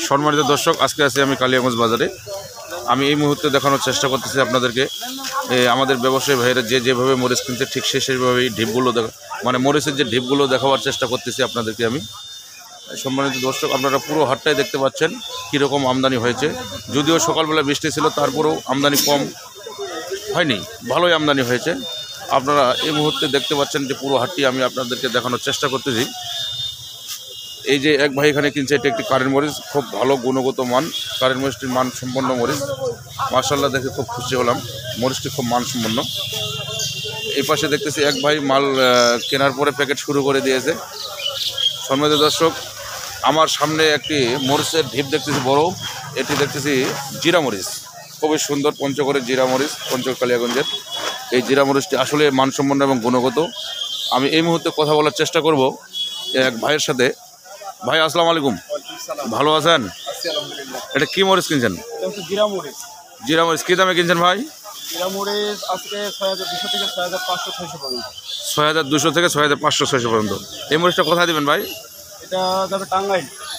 সম্মানিত দর্শক, আজকে আছি আমি কালিয়াগঞ্জ বাজারে। আমি এই মুহূর্তে দেখানোর চেষ্টা করতেছি আপনাদেরকে আমাদের ব্যবসায়ী ভাইয়েরা যেভাবে মরিচ কিনছে ঠিক সেইভাবেই ঢিপগুলো মানে মরিচের যে ঢিপগুলো দেখাবার চেষ্টা করতেছি আপনাদেরকে আমি। সম্মানিত দর্শক, আপনারা পুরো হাটটাই দেখতে পাচ্ছেন কীরকম আমদানি হয়েছে। যদিও সকালবেলা বৃষ্টি ছিল, তারপরেও আমদানি কম হয়নি, ভালোই আমদানি হয়েছে। আপনারা এই মুহূর্তে দেখতে পাচ্ছেন যে পুরো হাটটি আমি আপনাদেরকে দেখানোর চেষ্টা করতেছি। এই যে এক ভাই এখানে কিনছে, এটা একটি কারেন্ট মরিচ, খুব ভালো গুণগত মান। কারেন্ট মরিচটির মান সম্পন্ন মরিচ, মাশাআল্লাহ, দেখে খুব খুশি হলাম। মরিচটি খুব মানসম্পন্ন। এই পাশে দেখতেছি এক ভাই মাল কেনার পরে প্যাকেট শুরু করে দিয়েছে। সম্মানিত দর্শক, আমার সামনে একটি মরিচের ঢিপ দেখতেছি বড়। এটি দেখতেছি জিরা মরিচ, খুবই সুন্দর পঞ্চগড়ের জিরা মরিচ, পঞ্চগড় কালিয়াগঞ্জের। এই জিরা মরিচটি আসলে মানসম্পন্ন এবং গুণগত। আমি এই মুহূর্তে কথা বলার চেষ্টা করব এক ভাইয়ের সাথে। ভাই, আসসালামু আলাইকুম, ভালো আছেন? এটা কি মরিচ কিনছেন? জিরা মরিচ কী দামে কিনছেন ভাই? 6200 থেকে 6500-600 পর্যন্ত। এই মরিচটা কোথায় দেবেন ভাই? এটা যাবে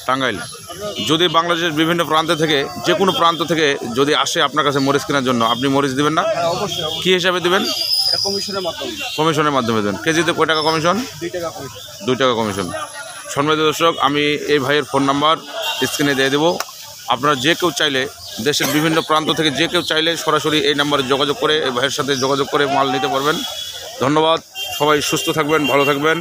টাঙ্গাইল। যদি বাংলাদেশের বিভিন্ন প্রান্ত থেকে, যে কোনো প্রান্ত থেকে যদি আসে আপনার কাছে মরিচ কেনার জন্য, আপনি মরিচ দেবেন না? অবশ্যই। কী হিসাবে দেবেন? কমিশনের মাধ্যমে দেবেন। কেজিতে কয় টাকা কমিশন? 2 টাকা কমিশন। সম্মানিত দর্শক, আমি এই ভাইয়ের ফোন নাম্বার স্ক্রিনে দিয়ে দেবো। আপনারা যে কেউ চাইলে, দেশের বিভিন্ন প্রান্ত থেকে যে কেউ চাইলে সরাসরি এই নাম্বারে যোগাযোগ করে এই ভাইয়ের সাথে যোগাযোগ করে মাল নিতে পারবেন। ধন্যবাদ। সবাই সুস্থ থাকবেন, ভালো থাকবেন।